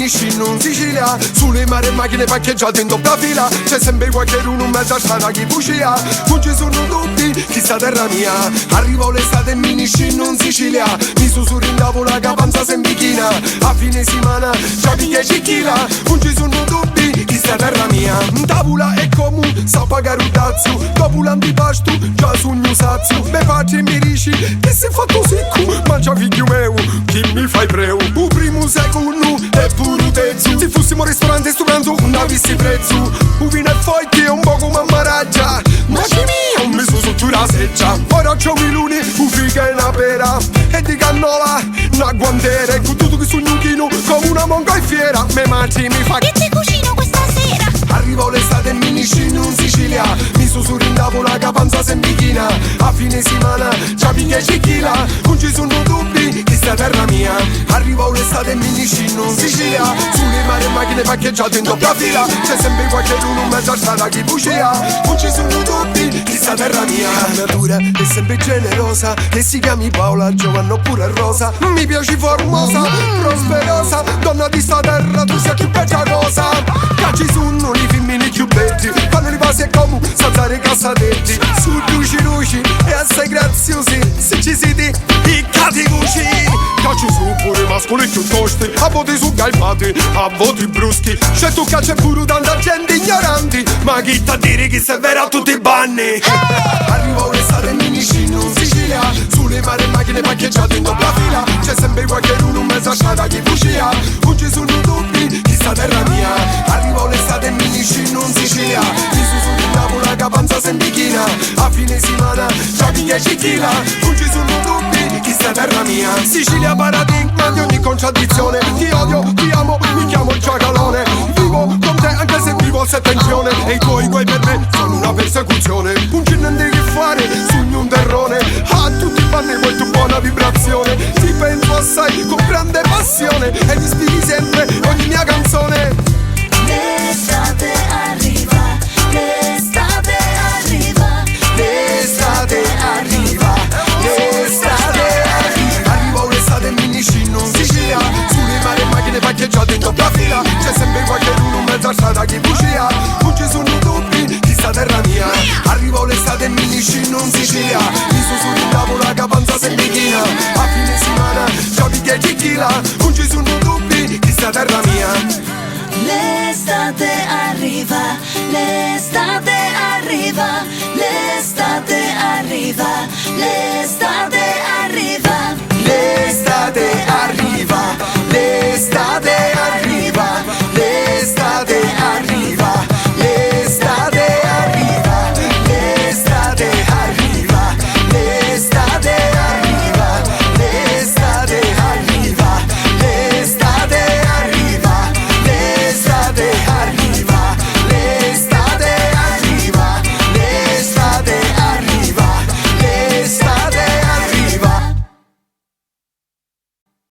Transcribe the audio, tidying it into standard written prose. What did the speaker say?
miniscino in Sicilia. Sulle mare macchine parcheggiate in doppia fila. C'è sempre qualcuno in mezzo a strada che bucia. Non ci sono dubbi, chissà terra mia. Arrivo l'estate e miniscino in Sicilia. Mi sussurro in tavola che avanza sempre china. A fine settimana già di 10 kg. Non ci sono dubbi, chissà terra mia. In tavola è comune, sa pagare un tazzo. Dopo l'antipasto, già sogno sazio. Me faccio e mi dici, che sei fatto secco. Mangia figlio meu, chi mi fai preu. Un primo secondo e pure terzo. Se fossimo al ristorante sto pranzo, non avessi prezzo. Un vino e foitti e un po' come ammaraggia. Ma che mia, ho messo sotto la seggia. Ora c'ho un milone, un figa e una pera. E di cannola, una guantera. E con tutto che sognuchino, come una monca in fiera. Me mangi mi fa che ti cucino questa sera. Arrivo l'estate e miniscino in Sicilia. Mi sussurro in tavola che panza sempre china. A fine settimana già di 10 kg. Non ci sono dubbi, questa terra mia. Arrivo l'estate e miniscino in Sicilia. Sulle mare e macchine parcheggiate in doppia fila. C'è sempre qualcuno in mezzo a strada che bucia. Non ci sono dubbi, questa terra mia. La natura è sempre generosa. E si chiami Paola, Giovanna oppure Rosa. Mi piaci formosa, prosperosa. Donna di sta terra, tu sei più bella cosa. Che ci sono i femmini più belli. Quando li passi è come saltare cassatetti. Su luci e assai graziosi. Se ci siete i caticucci. Cacci su pure mascoli più tosti. A voti su galpati, a voti bruschi. C'è tu che c'è pure tanta gente ignoranti. Ma chi t'ha dire che sei vera a tutti i banni. Arrivo l'estate e miniscino in Sicilia. Sulle mare e macchine parcheggiate in doppia fila. C'è sempre qualcuno in mezzo a strada che bucia. Non ci sono dubbi, chissà terra mia. Arrivo l'estate e miniscino in Sicilia. Mi sussurro in tavola che panza sempre china. A fine settimana già di 10 kg. Non ci sono dubbi, chissà terra mia. Sicilia paradigma di ogni contraddizione. Ti odio, ti amo, mi chiamo il giacalone. Vivo con te anche se vivo a tensione. E i tuoi guai per me sono una persecuzione. Non c'è niente che fare, sogno un terrone. A tutti i panni vuoi tu buona vibrazione. Ti penso assai con grande passione. E mi ispiri sempre ogni mia canzone. L'estate arriva, l'estate arriva, L'estate arriva, l'estate arriva. Arrivo l'estate e miniscino in Sicilia. Sulle mare e macchine parcheggiate in doppia fila. C'è sempre qualcuno in mezzo a strada che bucia. Non ci sono dubbi, chissà terra mia. Arrivo l'estate e miniscino in Sicilia. Mi sussurro in tavola che panza sempre china. A fine settimana già di 10 kg. Non ci sono dubbi, chissà terra mia. l'estate arriva, l'estate arriva, l'estate arriva, l'estate arriva.